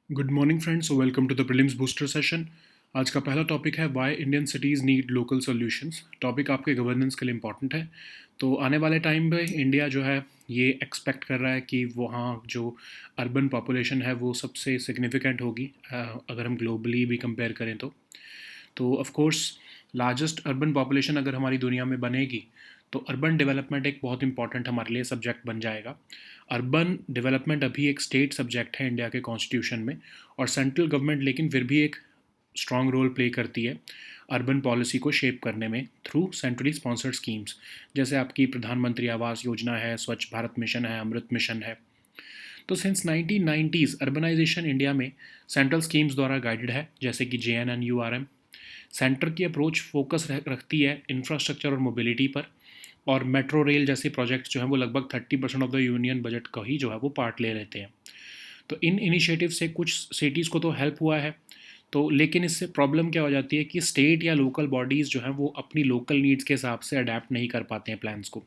Good morning friends, welcome to the prelims booster session. आज का पहला टॉपिक है why Indian cities need local solutions. Topic आपके governance के लिए इंपॉर्टेंट है। तो आने वाले टाइम पे इंडिया जो है ये एक्सपेक्ट कर रहा है कि वहाँ जो अर्बन पॉपुलेशन है वो सबसे सिग्निफिकेंट होगी, अगर हम ग्लोबली भी कंपेयर करें तो of course largest urban population अगर हमारी दुनिया में बनेगी तो अर्बन डेवलपमेंट एक बहुत इंपॉर्टेंट हमारे लिए सब्जेक्ट बन जाएगा। अर्बन डेवलपमेंट अभी एक स्टेट सब्जेक्ट है इंडिया के कॉन्स्टिट्यूशन में, और सेंट्रल गवर्नमेंट लेकिन फिर भी एक स्ट्रॉन्ग रोल प्ले करती है अर्बन पॉलिसी को शेप करने में थ्रू सेंट्रली स्पॉन्सर्ड स्कीम्स, जैसे आपकी प्रधानमंत्री आवास योजना है, स्वच्छ भारत मिशन है, अमृत मिशन है। तो सिंस 1990s अर्बनाइजेशन इंडिया में सेंट्रल स्कीम्स द्वारा गाइडेड है, जैसे कि JNNURM। सेंटर की अप्रोच फोकस रखती है इंफ्रास्ट्रक्चर और मोबिलिटी पर, और मेट्रो रेल जैसे प्रोजेक्ट्स जो हैं वो लगभग 30% ऑफ द यूनियन बजट का ही जो है वो पार्ट ले लेते हैं। तो इन इनिशिएटिव से कुछ सिटीज़ को तो हेल्प हुआ है, तो लेकिन इससे प्रॉब्लम क्या हो जाती है कि स्टेट या लोकल बॉडीज़ जो हैं वो अपनी लोकल नीड्स के हिसाब से अडेप्ट नहीं कर पाते हैं प्लान्स को।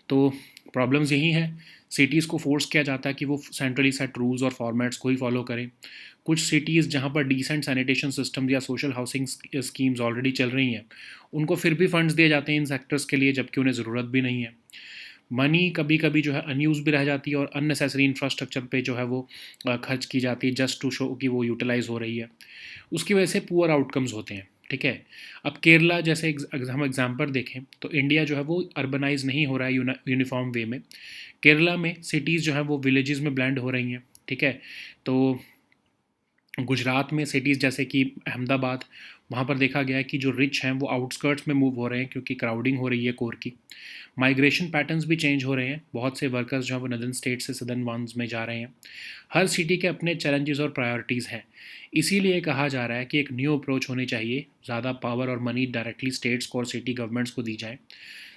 तो प्रॉब्लम्स यही हैं, सिटीज़ को फोर्स किया जाता है कि वो सेंट्रली सेट रूल्स और फॉर्मेट्स को ही फॉलो करें। कुछ सिटीज़ जहाँ पर डिसेंट सैनिटेशन सिस्टम्स या सोशल हाउसिंग स्कीम्स ऑलरेडी चल रही हैं, उनको फिर भी फंड्स दिए जाते हैं इन सेक्टर्स के लिए, जबकि उन्हें ज़रूरत भी नहीं है। मनी कभी कभी जो है अनयूज़ भी रह जाती है और अननेसेसरी इंफ्रास्ट्रक्चर पे जो है वो खर्च की जाती है जस्ट टू शो कि वो यूटिलाइज हो रही है। उसकी वजह से पुअर आउटकम्स होते हैं। ठीक है, अब केरला जैसे हम एग्जाम्पल देखें तो इंडिया जो है वो अर्बनाइज नहीं हो रहा है यूनिफॉर्म वे में। केरला में सिटीज़ जो है वो विलेजेस में ब्लेंड हो रही हैं। ठीक है, तो गुजरात में सिटीज़ जैसे कि अहमदाबाद, वहाँ पर देखा गया है कि जो रिच हैं वो आउटस्कर्ट्स में मूव हो रहे हैं क्योंकि क्राउडिंग हो रही है कोर की। माइग्रेशन पैटर्न्स भी चेंज हो रहे हैं, बहुत से वर्कर्स जो हैं वो नदर्न स्टेट से सदर्न वंस में जा रहे हैं। हर सिटी के अपने चैलेंजेस और प्रायोरिटीज़ हैं। इसीलिए कहा जा रहा है कि एक न्यू अप्रोच होनी चाहिए, ज़्यादा पावर और मनी डायरेक्टली स्टेट्स को और सिटी गवर्नमेंट्स को दी जाए।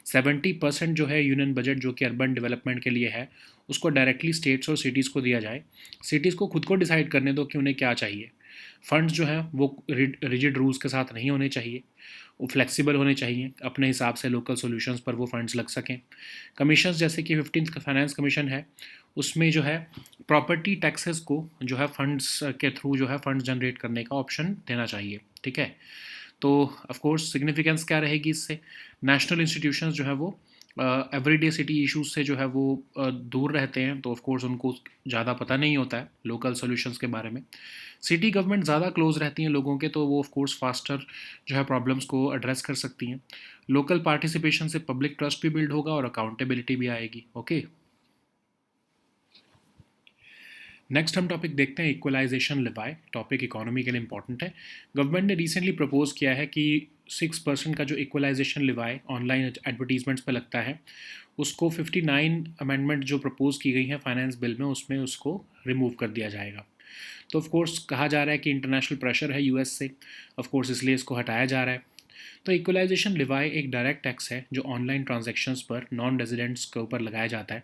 70% जो है यूनियन बजट जो कि अर्बन डेवलपमेंट के लिए है, उसको डायरेक्टली स्टेट्स और सिटीज़ को दिया जाए। सिटीज़ को खुद को डिसाइड करने दो कि उन्हें क्या चाहिए। फंड्स जो हैं वो रिजिड रूल्स के साथ नहीं होने चाहिए, वो फ्लेक्सिबल होने चाहिए, अपने हिसाब से लोकल सॉल्यूशंस पर वो फंड्स लग सकें। कमीशंस जैसे कि 15th फाइनेंस कमीशन है, उसमें जो है प्रॉपर्टी टैक्सेस को जो है फंड्स के थ्रू जो है फंड्स जनरेट करने का ऑप्शन देना चाहिए। ठीक है, तो ऑफ कोर्स सिग्निफिकेंस क्या रहेगी इससे, नेशनल इंस्टीट्यूशंस जो है वो एवरीडे सिटी इश्यूज से जो है वो दूर रहते हैं, तो ऑफ कोर्स उनको ज़्यादा पता नहीं होता है लोकल सॉल्यूशंस के बारे में। सिटी गवर्नमेंट ज़्यादा क्लोज रहती हैं लोगों के, तो वो ऑफ कोर्स फास्टर जो है प्रॉब्लम्स को एड्रेस कर सकती हैं। लोकल पार्टिसिपेशन से पब्लिक ट्रस्ट भी बिल्ड होगा और अकाउंटेबिलिटी भी आएगी। ओके, नेक्स्ट हम टॉपिक देखते हैं इक्वलाइजेशन लिवाई। टॉपिक इकोनॉमी के लिए इंपॉर्टेंट है। गवर्नमेंट ने रिसेंटली प्रपोज किया है कि 6% का जो इक्वलाइजेशन लिवाई ऑनलाइन एडवर्टीजमेंट्स पर लगता है, उसको 59 अमेंडमेंट जो प्रपोज की गई है फाइनेंस बिल में, उसमें उसको रिमूव कर दिया जाएगा। तो ऑफ कोर्स कहा जा रहा है कि इंटरनेशनल प्रेशर है यूएस से, ऑफ कोर्स इसलिए इसको हटाया जा रहा है। तो इक्वलाइजेशन लिवाई एक डायरेक्ट टैक्स है जो ऑनलाइन ट्रांजैक्शंस पर नॉन रेजिडेंट्स के ऊपर लगाया जाता है,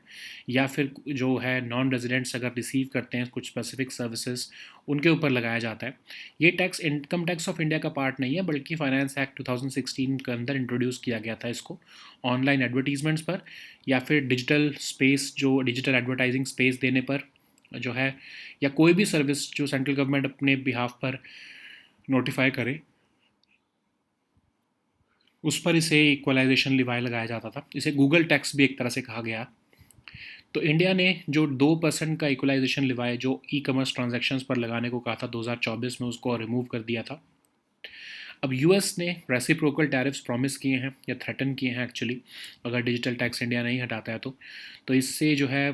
या फिर जो है नॉन रेजिडेंट्स अगर रिसीव करते हैं कुछ स्पेसिफिक सर्विसेज, उनके ऊपर लगाया जाता है। ये tax income tax of India का पार्ट नहीं है, बल्कि फाइनेंस एक्ट 2016 के अंदर इंट्रोड्यूस किया गया था इसको ऑनलाइन एडवर्टीजमेंट्स पर, या फिर डिजिटल स्पेस जो डिजिटल एडवर्टाइजिंग स्पेस देने पर जो है, या कोई भी सर्विस जो सेंट्रल गवर्नमेंट अपने बिहाफ पर नोटिफाई करे, उस पर इसे इक्वलाइजेशन लिवाई लगाया जाता था। इसे गूगल टैक्स भी एक तरह से कहा गया। तो इंडिया ने जो 2% का इक्वलाइजेशन लिवाई जो ई कॉमर्स ट्रांजेक्शन्स पर लगाने को कहा था 2024 में, उसको रिमूव कर दिया था। अब यूएस ने रेसिप्रोकल टैरिफ्स प्रॉमिस किए हैं या थ्रेटन किए हैं एक्चुअली, अगर डिजिटल टैक्स इंडिया नहीं हटाता है तो इससे जो है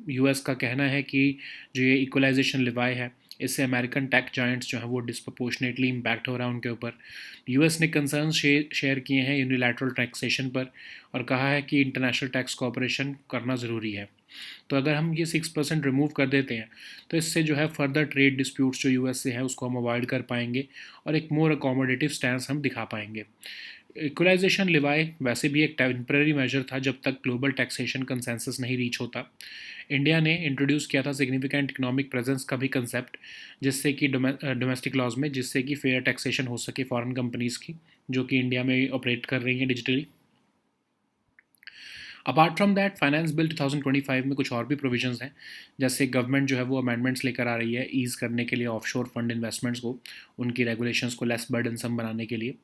यूएस का कहना है कि जो ये इक्वलाइजेशन लिवाई है, इससे अमेरिकन टैक्स जायंट्स जो हैं वो डिस्प्रपोर्शनेटली इम्पैक्ट हो रहा है उनके ऊपर। यूएस ने कंसर्न शेयर किए हैं यूनिलैटरल टैक्सेशन पर, और कहा है कि इंटरनेशनल टैक्स कोऑपरेशन करना ज़रूरी है। तो अगर हम ये 6% रिमूव कर देते हैं तो इससे जो है फर्दर ट्रेड डिस्प्यूट्स जो यूएस से है उसको हम अवॉइड कर पाएंगे, और एक मोर अकोमोडेटिव स्टैंस हम दिखा पाएंगे। इक्वलाइजेशन लिवाई वैसे भी एक टेम्परेरी मेजर था जब तक ग्लोबल टैक्सेशन कंसेंसस नहीं रीच होता। इंडिया ने इंट्रोड्यूस किया था सिग्निफिकेंट इकोनॉमिक प्रेजेंस का भी कंसेप्ट, जिससे कि डोमेस्टिक लॉज में, जिससे कि फेयर टैक्सेशन हो सके फॉरेन कंपनीज़ की जो कि इंडिया में ऑपरेट कर रही हैं digitally. Apart from that finance bill 2025 में कुछ और भी प्रोविजंस हैं, जैसे गवर्नमेंट जो है वो अमेंडमेंट्स लेकर आ रही है ईज़ करने के लिए ऑफशोर फंड इन्वेस्टमेंट्स को, उनकी रेगुलेशंस को लेस बर्डनसम बनाने के लिए।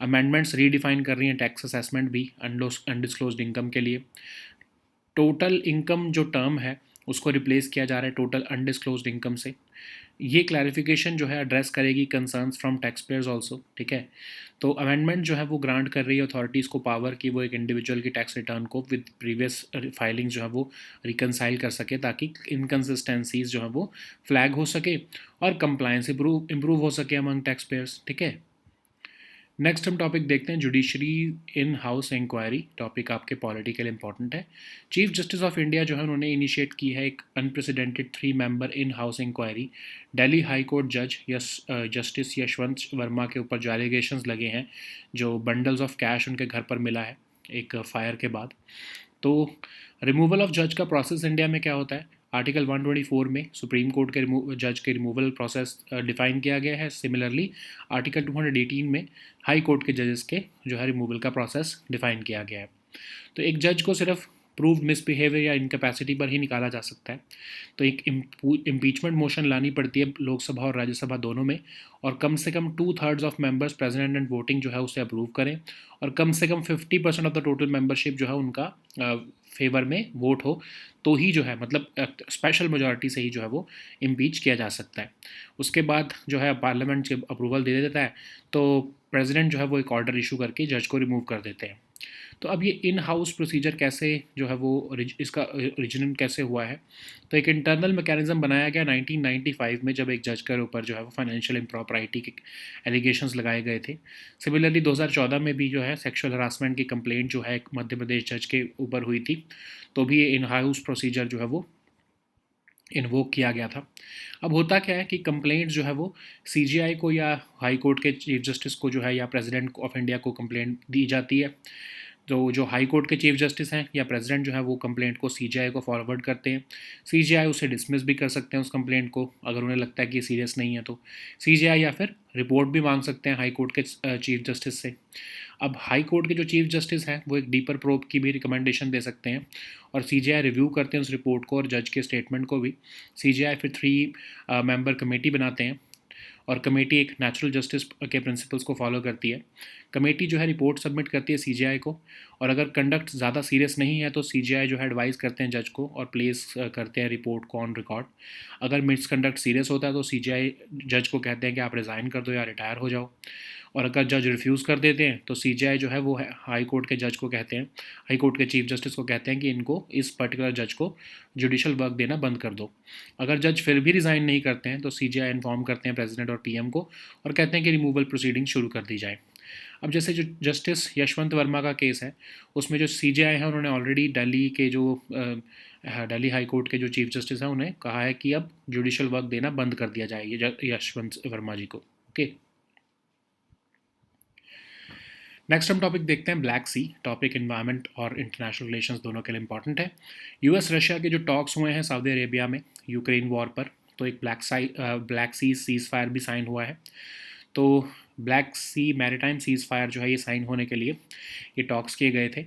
अमेंडमेंट्स रीडिफाइन कर रही हैं टैक्स असेसमेंट भी अनडिस्क्लोज्ड इनकम के लिए। टोटल इनकम जो टर्म है उसको रिप्लेस किया जा रहा है टोटल अनडिस्क्लोज्ड इनकम से। ये क्लैरिफिकेशन जो है एड्रेस करेगी concerns from tax payers also, ठीक है। तो अमेंडमेंट जो है वो ग्रांट कर रही है अथॉरिटीज़ को पावर कि वो एक इंडिविजुअल की टैक्स रिटर्न को विद प्रीवियस फाइलिंग जो है वो रिकनसाइल कर सके, ताकि इनकन्सिस्टेंसीज जो है वो फ्लैग हो सके और कंप्लायंस इम्प्रूव हो सके अमंग टैक्स पेयर्स, ठीक है। नेक्स्ट हम टॉपिक देखते हैं judiciary in house inquiry. Topic आपके पॉलिटिकल इंपॉर्टेंट है। चीफ जस्टिस ऑफ इंडिया जो है उन्होंने इनिशिएट की है एक unprecedented 3 member in house inquiry Delhi high court जज जस्टिस यशवंत वर्मा के ऊपर जो एलिगेशंस लगे हैं, जो बंडल्स ऑफ कैश उनके घर पर मिला है एक फायर के बाद। तो रिमूवल ऑफ जज का प्रोसेस इंडिया में क्या होता है, आर्टिकल 124 में सुप्रीम कोर्ट के जज के रिमूवल प्रोसेस डिफाइन किया गया है। सिमिलरली आर्टिकल 218 में हाई कोर्ट के जजेस के जो है रिमूवल का प्रोसेस डिफाइन किया गया है। तो एक जज को सिर्फ प्रूव्ड मिसबिहेवियर या इनकैपेसिटी पर ही निकाला जा सकता है। तो एक इम्पीचमेंट मोशन लानी पड़ती है लोकसभा और राज्यसभा दोनों में, और कम से कम 2/3 of members present and voting जो है उसे अप्रूव करें, और कम से कम 50% ऑफ द टोटल मेंबरशिप जो है उनका फेवर में वोट हो, तो ही जो है मतलब स्पेशल मेजॉरिटी से ही जो है वो इम्पीच किया जा सकता है। उसके बाद जो है पार्लियामेंट जब अप्रूवल दे देता है तो प्रेसिडेंट जो है वो एक ऑर्डर इशू करके जज को रिमूव कर देते हैं। तो अब ये इन हाउस प्रोसीजर कैसे जो है वो इसका ओरिजिन कैसे हुआ है, तो एक इंटरनल मैकेनिज्म बनाया गया 1995 में, जब एक जज के ऊपर जो है वो फाइनेंशियल इम्प्रॉपरिटी के एलिगेशंस लगाए गए थे। सिमिलरली 2014 में भी जो है सेक्सुअल हरासमेंट की कंप्लेंट जो है एक मध्य प्रदेश जज के ऊपर हुई थी, तो भी ये इन हाउस प्रोसीजर जो है वो इन्वोक किया गया था। अब होता क्या है कि कंप्लेंट जो है वो सीजीआई को या हाई कोर्ट के चीफ जस्टिस को जो है या प्रेसिडेंट ऑफ इंडिया को कंप्लेंट दी जाती है। तो जो हाई कोर्ट के चीफ जस्टिस हैं या प्रेसिडेंट जो है वो कंप्लेंट को सीजीआई को फॉरवर्ड करते हैं। सीजीआई उसे डिसमिस भी कर सकते हैं उस कंप्लेंट को, अगर उन्हें लगता है कि ये सीरियस नहीं है तो सीजीआई या फिर रिपोर्ट भी मांग सकते हैं हाई कोर्ट के चीफ जस्टिस से। अब हाई कोर्ट के जो चीफ जस्टिस हैं वो एक डीपर प्रोब की भी रिकमेंडेशन दे सकते हैं, और सीजीआई रिव्यू करते हैं उस रिपोर्ट को और जज के स्टेटमेंट को भी। सीजीआई फिर 3 मेंबर कमेटी बनाते हैं, और कमेटी एक नेचुरल जस्टिस के प्रिंसिपल्स को फॉलो करती है। कमेटी जो है रिपोर्ट सबमिट करती है सीजीआई को, और अगर कंडक्ट ज़्यादा सीरियस नहीं है तो सीजीआई जो है एडवाइस करते हैं जज को और प्लेस करते हैं रिपोर्ट को ऑन रिकॉर्ड। अगर मिसकंडक्ट सीरियस होता है तो सीजीआई जज को कहते हैं कि आप रिज़ाइन कर दो या रिटायर हो जाओ, और अगर जज रिफ्यूज़ कर देते हैं तो सीजीआई जो है वो हाई कोर्ट के जज को कहते हैं, हाई कोर्ट के चीफ जस्टिस को कहते हैं कि इनको इस पर्टिकुलर जज को जुडिशल वर्क देना बंद कर दो। अगर जज फिर भी रिज़ाइन नहीं करते हैं तो सीजीआई इन्फॉर्म करते हैं प्रेसिडेंट और पीएम को और कहते हैं कि रिमूवल प्रोसीडिंग शुरू कर दी जाए। अब जैसे जो जस्टिस यशवंत वर्मा का केस है, उसमें जो सीजीआई है उन्होंने ऑलरेडी दिल्ली हाई कोर्ट के जो चीफ जस्टिस हैं उन्हें कहा है कि अब जुडिशल वर्क देना बंद कर दिया जाए ये यशवंत वर्मा जी को। ओके, नेक्स्ट हम टॉपिक देखते हैं ब्लैक सी। टॉपिक इन्वायरमेंट और इंटरनेशनल रिलेशंस दोनों के लिए इंपॉर्टेंट है। यूएस रशिया के जो टॉक्स हुए हैं सऊदी अरेबिया में यूक्रेन वॉर पर, तो एक ब्लैक सी सीज़ फायर भी साइन हुआ है। तो ब्लैक सी मैरीटाइम सीज़ फायर जो है ये साइन होने के लिए ये टॉक्स किए गए थे।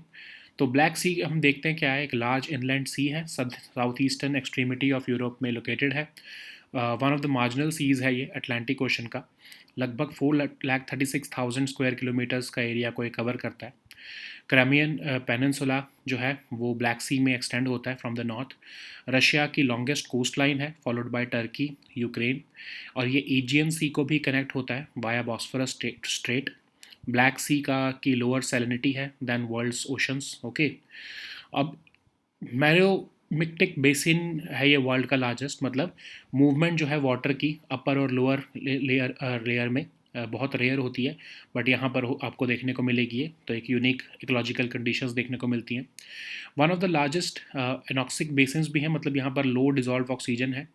तो ब्लैक सी हम देखते हैं क्या है, एक लार्ज इनलैंड सी है, south eastern extremity of Europe में लोकेटेड है। One of the marginal seas है ये अटलांटिक ओशन का। लगभग 4,36,000 स्क्वायर किलोमीटर्स का एरिया को ये कवर करता है। क्राइमियन पेनिनसुला जो है वो ब्लैक सी में एक्सटेंड होता है फ्रॉम द नॉर्थ। रशिया की लॉन्गेस्ट कोस्ट लाइन है, फॉलोड बाय टर्की, यूक्रेन, और ये एजियन सी को भी कनेक्ट होता है वाया बॉस्फोरस स्ट्रेट। ब्लैक सी का की लोअर सैलिनिटी है देन वर्ल्ड्स ओशंस। ओके, अब मैरोमिक्टिक बेसिन है ये वर्ल्ड का लार्जेस्ट, मतलब मूवमेंट जो है वाटर की अपर और लोअर लेयर में बहुत रेयर होती है, बट यहाँ पर आपको देखने को मिलेगी ये, तो एक यूनिक इकोलॉजिकल कंडीशंस देखने को मिलती हैं। One of the largest anoxic basins भी हैं, मतलब यहाँ पर लो डिजॉल्व ऑक्सीजन है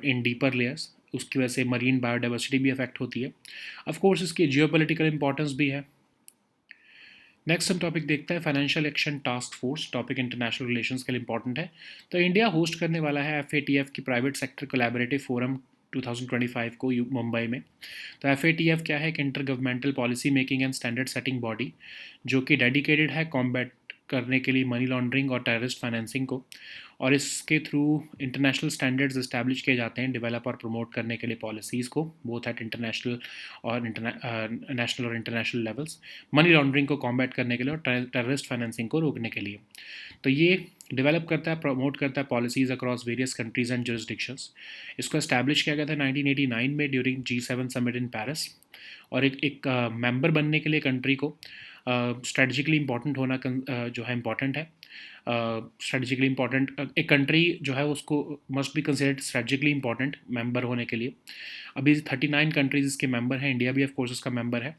इन डीपर लेयर्स, उसकी वजह से मरीन बायोडाइवर्सिटी भी अफेक्ट होती है। ऑफ कोर्स इसकी जियोपॉलिटिकल इंपॉर्टेंस भी है। नेक्स्ट हम टॉपिक देखते हैं financial action task force. Topic international relations के लिए इंपॉर्टेंट है। तो इंडिया होस्ट करने वाला है FATF की प्राइवेट सेक्टर कोलैबोरेटिव फोरम 2025 को मुंबई में। तो FATF क्या है, एक inter governmental policy making and standard setting body जो कि डेडिकेटेड है करने के लिए मनी लॉन्ड्रिंग और टेररिस्ट फाइनेंसिंग को, और इसके थ्रू इंटरनेशनल स्टैंडर्ड्स इस्टेब्लिश किए जाते हैं डेवलप और प्रमोट करने के लिए पॉलिसीज़ को, बोथ एट इंटरनेशनल और नेशनल और इंटरनेशनल लेवल्स, मनी लॉन्ड्रिंग को कॉम्बैट करने के लिए और टेररिस्ट फाइनेंसिंग को रोकने के लिए। तो ये डेवलप करता है, प्रमोट करता है policies across various countries and jurisdictions. इसको एस्टैब्लिश किया गया था 1989 में during G7 summit in Paris. और एक मेंबर बनने के लिए कंट्री को स्ट्रेटजिकली इंपॉर्टेंट होना जो है इम्पॉर्टेंट है। स्ट्रेटजिकली इंपॉर्टेंट एक कंट्री जो है उसको must be considered strategically important member होने के लिए। अभी 39 कंट्रीज इसके मेंबर हैं, इंडिया भी ऑफ कोर्स इसका मेंबर है।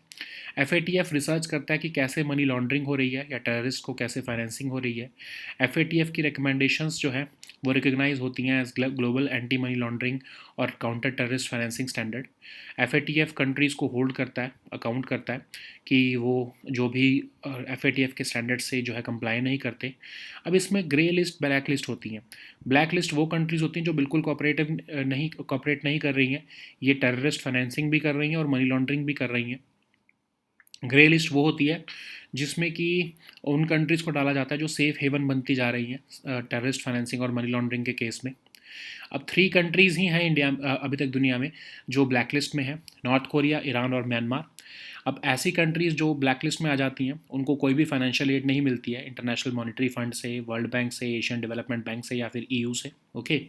FATF रिसर्च करता है कि कैसे मनी लॉन्ड्रिंग हो रही है या टेररिस्ट को कैसे फाइनेंसिंग हो रही है। FATF की रिकमेंडेशंस जो है वो रिकग्नाइज होती हैं as global anti money laundering और counter terrorist financing standard. FATF countries को होल्ड करता है, अकाउंट करता है कि वो जो भी FATF के स्टैंडर्ड से जो है कंप्लाई नहीं करते। अब इसमें ग्रे लिस्ट, ब्लैक लिस्ट होती हैं। ब्लैक लिस्ट वो कंट्रीज़ होती हैं जो बिल्कुल कॉपरेट नहीं कर रही हैं, ये टेररिस्ट फाइनेंसिंग भी कर रही हैं और मनी लॉन्ड्रिंग भी कर रही हैं। ग्रे लिस्ट वो होती है जिसमें कि उन कंट्रीज़ को डाला जाता है जो सेफ हेवन बनती जा रही हैं टेररिस्ट फाइनेंसिंग और मनी लॉन्ड्रिंग के केस में। अब 3 कंट्रीज़ ही हैं इंडिया अभी तक दुनिया में जो ब्लैक लिस्ट में है, नॉर्थ कोरिया, ईरान और म्यांमार। अब ऐसी कंट्रीज़ जो ब्लैक लिस्ट में आ जाती हैं उनको कोई भी फाइनेंशियल एड नहीं मिलती है इंटरनेशनल मॉनिटरी फंड से, वर्ल्ड बैंक से, एशियन डेवलपमेंट बैंक से या फिर EU से। ओके,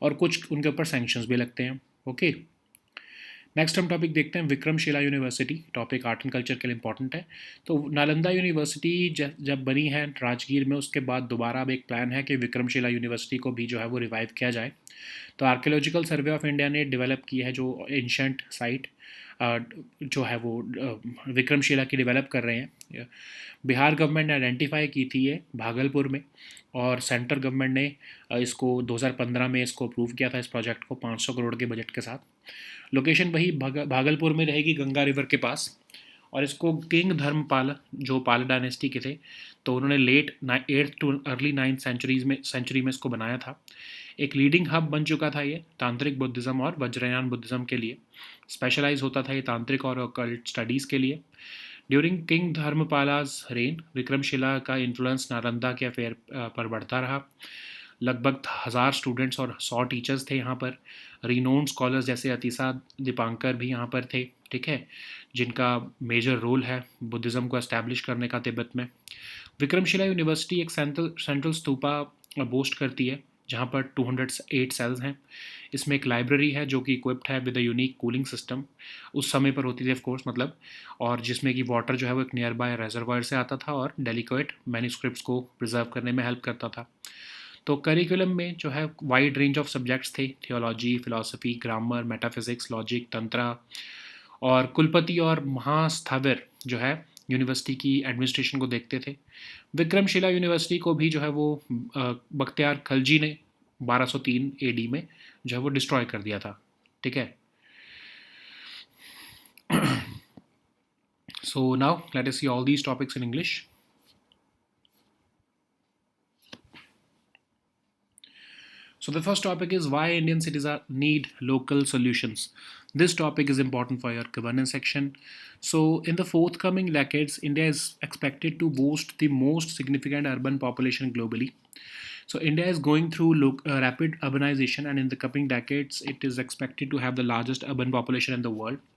और कुछ उनके ऊपर सैंक्शंस भी लगते हैं। ओके, नेक्स्ट हम टॉपिक देखते हैं Vikramshila university. Topic art and culture के लिए इंपॉर्टेंट है। तो नालंदा यूनिवर्सिटी जब बनी है राजगीर में, उसके बाद दोबारा अब एक प्लान है कि विक्रमशिला यूनिवर्सिटी को भी जो है वो रिवाइव किया जाए। तो आर्कियोलॉजिकल सर्वे ऑफ इंडिया ने डेवलप की है जो एंशंट साइट जो है वो विक्रमशिला की डेवलप कर रहे हैं। बिहार गवर्नमेंट ने आइडेंटिफाई की थी ये भागलपुर में, और सेंट्रल गवर्नमेंट ने इसको 2015 में इसको अप्रूव किया था, इस प्रोजेक्ट को 500 करोड़ के बजट के साथ। लोकेशन वही भागलपुर में रहेगी, गंगा रिवर के पास। और इसको किंग धर्मपाल जो पाल डायनेस्टी के थे, तो उन्होंने late 8th too early 9th century में इसको बनाया था। एक लीडिंग हब बन चुका था ये तांत्रिक बुद्धिज़्म और वज्रयान बुद्धिज़्म के लिए। स्पेशलाइज होता था ये तांत्रिक और ऑकल्ट स्टडीज़ के लिए। ड्यूरिंग किंग धर्मपालाज रेन विक्रमशिला का इन्फ्लुएंस नालंदा के अफेयर पर बढ़ता रहा। लगभग 1000 स्टूडेंट्स और 100 टीचर्स थे यहाँ पर। रिनोन्ड स्कॉलर्स जैसे अतिशा दीपांकर भी यहाँ पर थे, ठीक है, जिनका मेजर रोल है बुद्धिज़्म को एस्टैब्लिश करने का तिब्बत में। विक्रमशिला यूनिवर्सिटी एक सेंट्रल स्तूपा बोस्ट करती है जहाँ पर 208 सेल्स हैं। इसमें एक लाइब्रेरी है जो कि इक्विप्ड है with a unique cooling system, उस समय पर होती थी ऑफ कोर्स मतलब, और जिसमें कि वाटर जो है वो एक नियर बाय रेजर्वायर से आता था और डेलिकेट मैन्यूस्क्रिप्ट्स को प्रिजर्व करने में हेल्प करता था। तो करिकुलम में जो है वाइड रेंज ऑफ सब्जेक्ट्स थे, theology, philosophy, grammar, metaphysics, logic, tantra, और कुलपति और महास्थाविर जो है यूनिवर्सिटी की एडमिनिस्ट्रेशन को देखते थे। विक्रमशिला यूनिवर्सिटी को भी जो है वो बख्तियार खलजी ने 1203 AD में जो है वो डिस्ट्रॉय कर दिया था, ठीक है। So now let us see all these topics in English. So the first topic is why Indian cities need local solutions. This topic is important for your governance section. So in the forthcoming decades, India is expected to boast the most significant urban population globally. So India is going through rapid urbanization, and in the coming decades, it is expected to have the largest urban population in the world.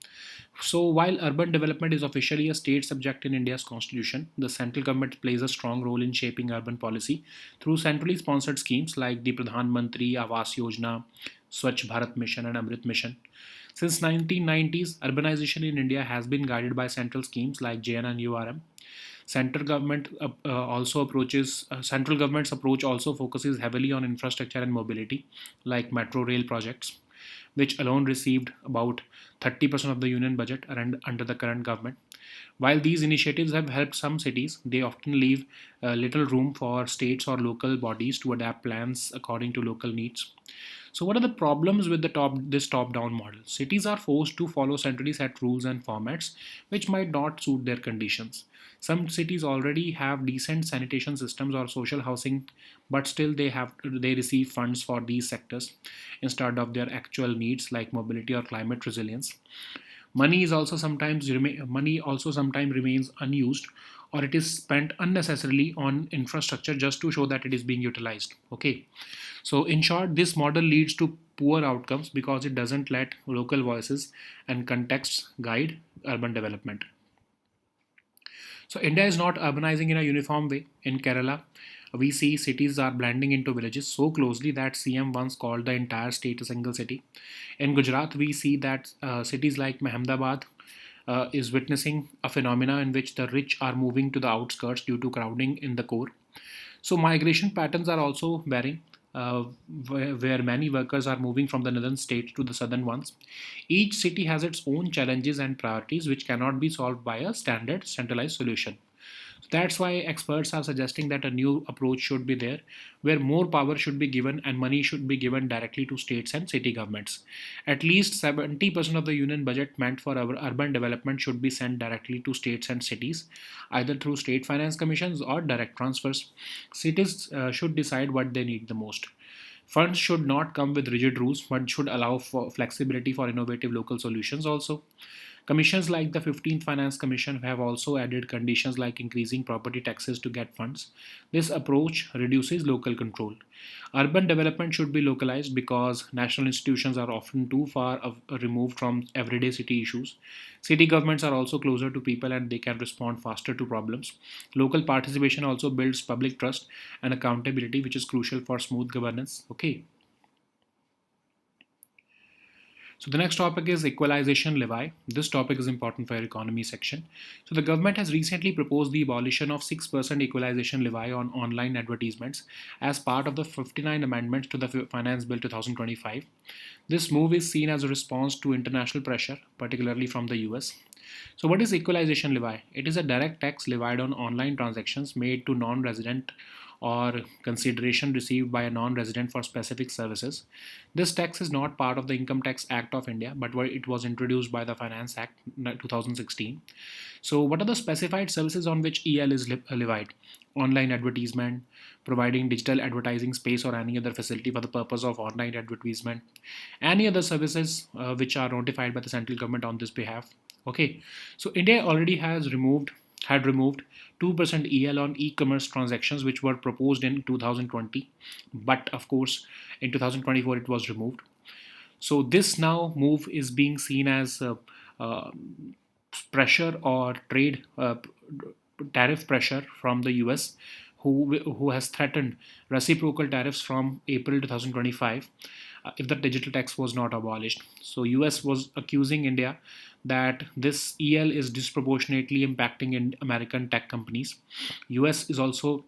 So while urban development is officially a state subject in India's constitution, the central government plays a strong role in shaping urban policy through centrally sponsored schemes like the Pradhan Mantri Awas Yojana, Swachh Bharat Mission and Amrit Mission. Since 1990s, urbanization in India has been guided by central schemes like JNNURM. Central government's approach also focuses heavily on infrastructure and mobility, like metro rail projects, which alone received about 30% of the union budget under the current government. While these initiatives have helped some cities, they often leave little room for states or local bodies to adapt plans according to local needs. So, what are the problems with this top-down model? Cities are forced to follow centrally set rules and formats, which might not suit their conditions. Some cities already have decent sanitation systems or social housing, but still they receive funds for these sectors instead of their actual needs like mobility or climate resilience. Money also sometimes remains unused or it is spent unnecessarily on infrastructure just to show that it is being utilized. Okay, so in short, this model leads to poor outcomes because it doesn't let local voices and contexts guide urban development. So India is not urbanizing in a uniform way. In Kerala, we see cities are blending into villages so closely that CM once called the entire state a single city. In Gujarat, we see that cities like Ahmedabad is witnessing a phenomena in which the rich are moving to the outskirts due to crowding in the core. So migration patterns are also varying, where many workers are moving from the northern states to the southern ones. Each city has its own challenges and priorities, which cannot be solved by a standard centralized solution. So that's why experts are suggesting that a new approach should be there, where more power should be given and money should be given directly to states and city governments. At least 70% of the union budget meant for our urban development should be sent directly to states and cities, either through state finance commissions or direct transfers. Cities should decide what they need the most. Funds should not come with rigid rules, but should allow for flexibility for innovative local solutions also. Commissions like the 15th Finance Commission have also added conditions like increasing property taxes to get funds. This approach reduces local control. Urban development should be localized because national institutions are often too far removed from everyday city issues. City governments are also closer to people and they can respond faster to problems. Local participation also builds public trust and accountability, which is crucial for smooth governance. Okay. So the next topic is equalization levy. This topic is important for your economy section. So the government has recently proposed the abolition of 6% equalization levy on online advertisements as part of the 59 amendments to the Finance Bill 2025. This move is seen as a response to international pressure, particularly from the US. So what is equalization levy? It is a direct tax levied on online transactions made to non-resident or consideration received by a non-resident for specific services. This tax is not part of the Income Tax Act of India, but it was introduced by the Finance Act 2016. So, what are the specified services on which EL is levied? Online advertisement, providing digital advertising space or any other facility for the purpose of online advertisement, any other services which are notified by the central government on this behalf. Okay, so India already had removed 2% EL on e-commerce transactions, which were proposed in 2020, but of course in 2024 it was removed. So this now move is being seen as uh, pressure or trade tariff pressure from the US, who has threatened reciprocal tariffs from April 2025 if the digital tax was not abolished. So US was accusing India that this EL is disproportionately impacting in American tech companies. US is also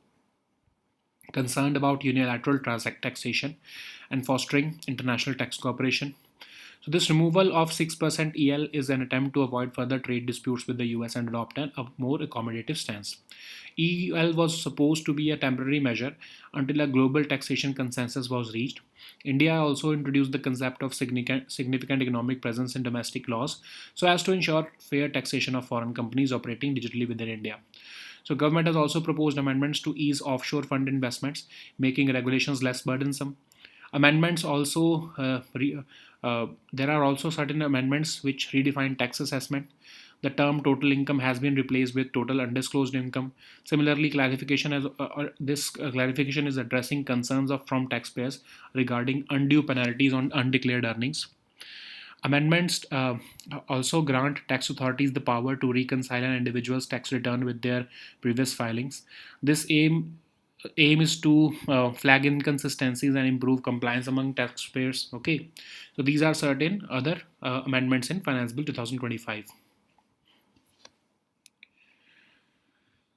concerned about unilateral taxation and fostering international tax cooperation. So this removal of 6% EL is an attempt to avoid further trade disputes with the US and adopt a more accommodative stance. EL was supposed to be a temporary measure until a global taxation consensus was reached. India also introduced the concept of significant economic presence in domestic laws so as to ensure fair taxation of foreign companies operating digitally within India. So government has also proposed amendments to ease offshore fund investments, making regulations less burdensome. Amendments also there are also certain amendments which redefine tax assessment. The term total income has been replaced with total undisclosed income. Similarly, this clarification is addressing concerns from taxpayers regarding undue penalties on undeclared earnings. Amendments also grant tax authorities the power to reconcile an individual's tax return with their previous filings. This aim is to flag inconsistencies and improve compliance among taxpayers. Okay, so these are certain other amendments in Finance Bill 2025.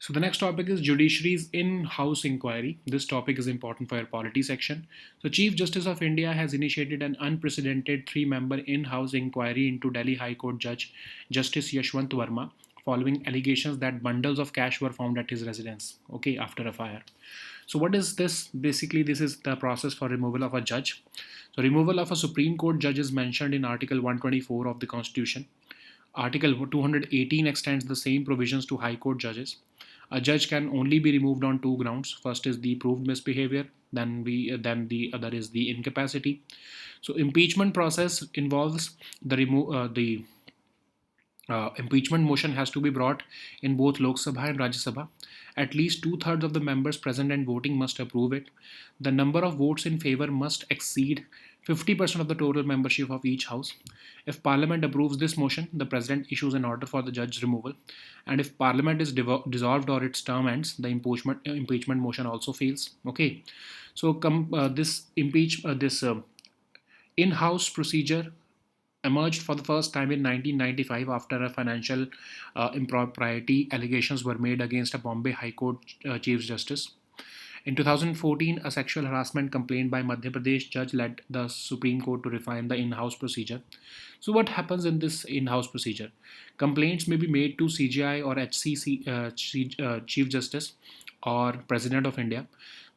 So the next topic is judiciary's in-house inquiry. This topic is important for your polity section. So Chief Justice of India has initiated an unprecedented three-member in-house inquiry into Delhi High Court Judge Justice Yashwant Verma following allegations that bundles of cash were found at his residence, okay, after a fire. So what is this? Basically, this is the process for removal of a judge. So removal of a Supreme Court judge is mentioned in Article 124 of the Constitution. Article 218 extends the same provisions to High Court judges. A judge can only be removed on two grounds. First is the proved misbehavior, then the other is the incapacity. So impeachment process involves the Impeachment motion has to be brought in both Lok Sabha and Rajya Sabha. At least two-thirds of the members present and voting must approve it. The number of votes in favor must exceed 50% of the total membership of each house. If Parliament approves this motion, the President issues an order for the judge removal. And if Parliament is dissolved or its term ends, the impeachment motion also fails. Okay, so this in-house procedure emerged for the first time in 1995 after a financial impropriety allegations were made against a Bombay High Court Chief Justice. In 2014, a sexual harassment complaint by Madhya Pradesh judge led the Supreme Court to refine the in-house procedure. So, what happens in this in-house procedure? Complaints may be made to CGI or HCC Chief Justice or President of India.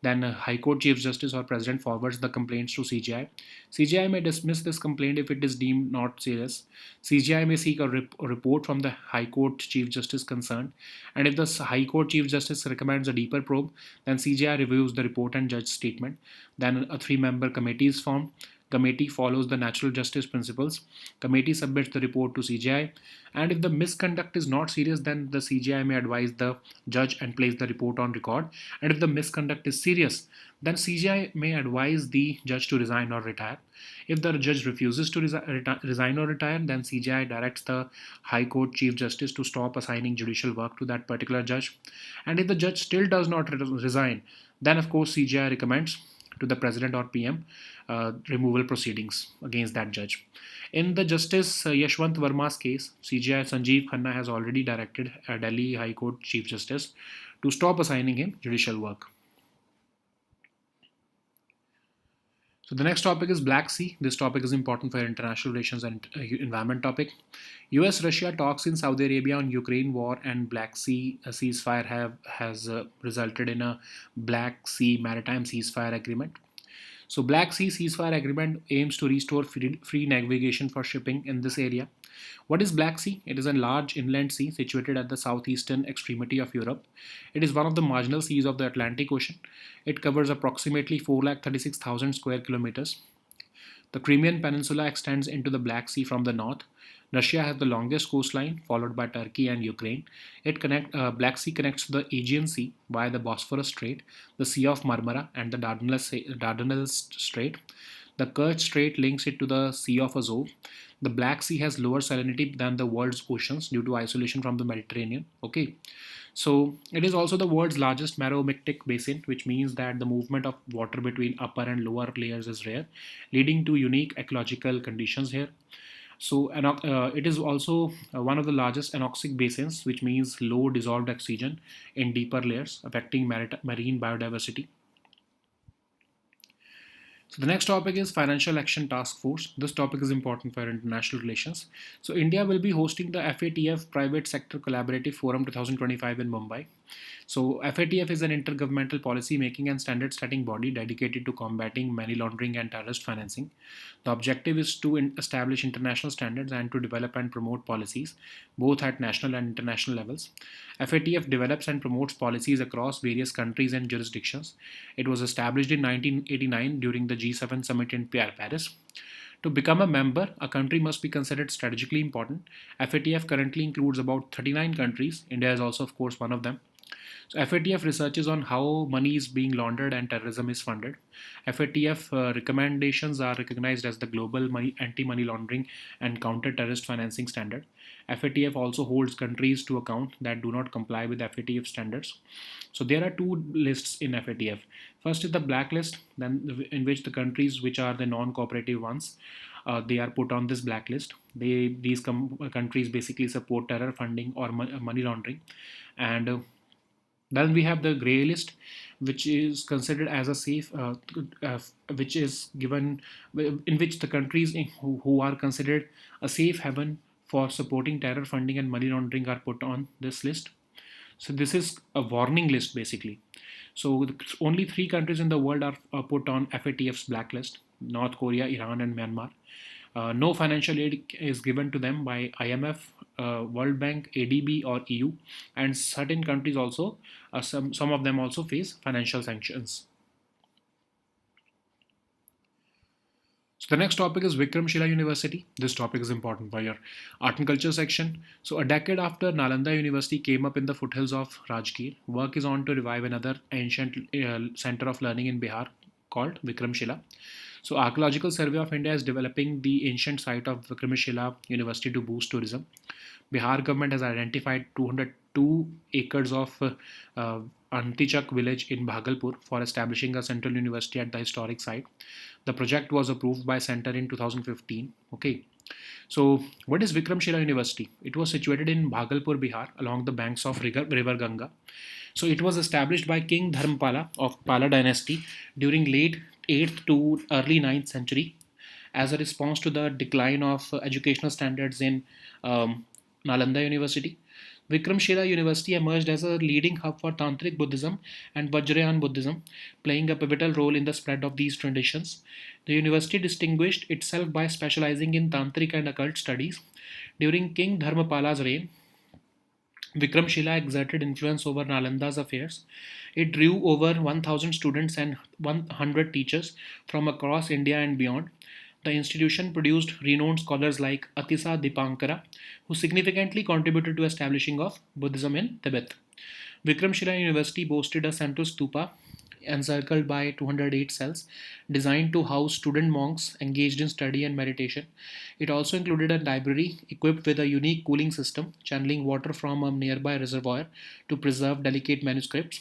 Then High Court Chief Justice or President forwards the complaints to CGI. CGI may dismiss this complaint if it is deemed not serious. CGI may seek a report from the High Court Chief Justice concerned, and if the High Court Chief Justice recommends a deeper probe, then CGI reviews the report and judge statement. Then a three-member committee is formed. Committee follows the natural justice principles. Committee submits the report to CGI, and if the misconduct is not serious, then the CGI may advise the judge and place the report on record. And if the misconduct is serious, then CGI may advise the judge to resign or retire. If the judge refuses to resign or retire, then CGI directs the High Court Chief Justice to stop assigning judicial work to that particular judge. And if the judge still does not resign, then of course CGI recommends to the President or PM removal proceedings against that judge. In the Justice Yashwant Verma's case, CGI Sanjeev Khanna has already directed Delhi High Court Chief Justice to stop assigning him judicial work. So the next topic is Black Sea. This topic is important for international relations and environment topic. US-Russia talks in Saudi Arabia on Ukraine war and Black Sea ceasefire has resulted in a Black Sea maritime ceasefire agreement. So Black Sea ceasefire agreement aims to restore free navigation for shipping in this area. What is Black Sea? It is a large inland sea situated at the southeastern extremity of Europe. It is one of the marginal seas of the Atlantic Ocean. It covers approximately 436,000 square kilometers. The Crimean Peninsula extends into the Black Sea from the north. Russia has the longest coastline, followed by Turkey and Ukraine. Black Sea connects to the Aegean Sea via the Bosphorus Strait, the Sea of Marmara, and the Dardanelles Strait. The Kerch Strait links it to the Sea of Azov. The Black Sea has lower salinity than the world's oceans due to isolation from the Mediterranean. Okay. So it is also the world's largest meromictic basin, which means that the movement of water between upper and lower layers is rare, leading to unique ecological conditions here. So it is also one of the largest anoxic basins, which means low dissolved oxygen in deeper layers, affecting marine biodiversity. So the next topic is Financial Action Task Force. This topic is important for international relations. So India will be hosting the FATF Private Sector Collaborative Forum 2025 in Mumbai. So FATF is an intergovernmental policy making and standard setting body dedicated to combating money laundering and terrorist financing. The objective is to establish international standards and to develop and promote policies both at national and international levels. FATF develops and promotes policies across various countries and jurisdictions. It was established in 1989 during the G7 summit in Paris. To become a member, a country must be considered strategically important. FATF currently includes about 39 countries. India is also, of course, one of them. So FATF researches on how money is being laundered and terrorism is funded. FATF recommendations are recognized as the global anti-money laundering and counter-terrorist financing standard. FATF also holds countries to account that do not comply with FATF standards. So there are two lists in FATF. First is the blacklist, then in which the countries which are the non-cooperative ones, they are put on this blacklist. These countries basically support terror funding or money laundering, and then we have the grey list, which is considered as a safe, which is given in which the countries who are considered a safe haven for supporting terror funding and money laundering are put on this list. So this is a warning list basically. So only three countries in the world are put on FATF's blacklist: North Korea, Iran, and Myanmar. No financial aid is given to them by IMF, World Bank, ADB, or EU, and certain countries also, some of them also face financial sanctions. So the next topic is Vikramshila University. This topic is important for your art and culture section. So a decade after Nalanda University came up in the foothills of Rajgir, work is on to revive another ancient center of learning in Bihar called Vikramshila. So Archaeological Survey of India is developing the ancient site of Vikramshila University to boost tourism. Bihar government has identified 202 acres of Antichak village in Bhagalpur for establishing a central university at the historic site. The project was approved by Center in 2015. Okay. So, what is Vikramshila University? It was situated in Bhagalpur, Bihar, along the banks of River Ganga. So, it was established by King Dharmpala of Pala dynasty during late 8th to early 9th century as a response to the decline of educational standards in Nalanda University. Vikramshila University emerged as a leading hub for Tantric Buddhism and Vajrayana Buddhism, playing a pivotal role in the spread of these traditions. The university distinguished itself by specializing in Tantric and occult studies. During King Dharmapala's reign, Vikramshila exerted influence over Nalanda's affairs. It drew over 1,000 students and 100 teachers from across India and beyond. The institution produced renowned scholars like Atisa Dipankara, who significantly contributed to establishing of Buddhism in Tibet. Vikramshila University boasted a central stupa encircled by 208 cells, designed to house student monks engaged in study and meditation. It also included a library equipped with a unique cooling system, channeling water from a nearby reservoir to preserve delicate manuscripts.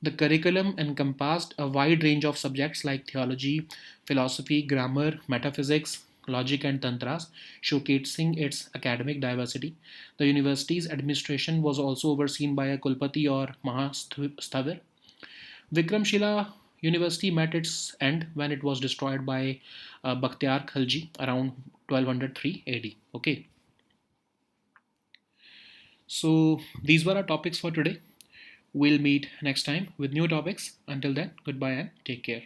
The curriculum encompassed a wide range of subjects like theology, philosophy, grammar, metaphysics, logic, and tantras, showcasing its academic diversity. The university's administration was also overseen by a Kulpati or Mahasthavir. Vikramshila University met its end when it was destroyed by Bakhtiar Khalji around 1203 AD. Okay, so these were our topics for today. We'll meet next time with new topics. Until then, goodbye and take care.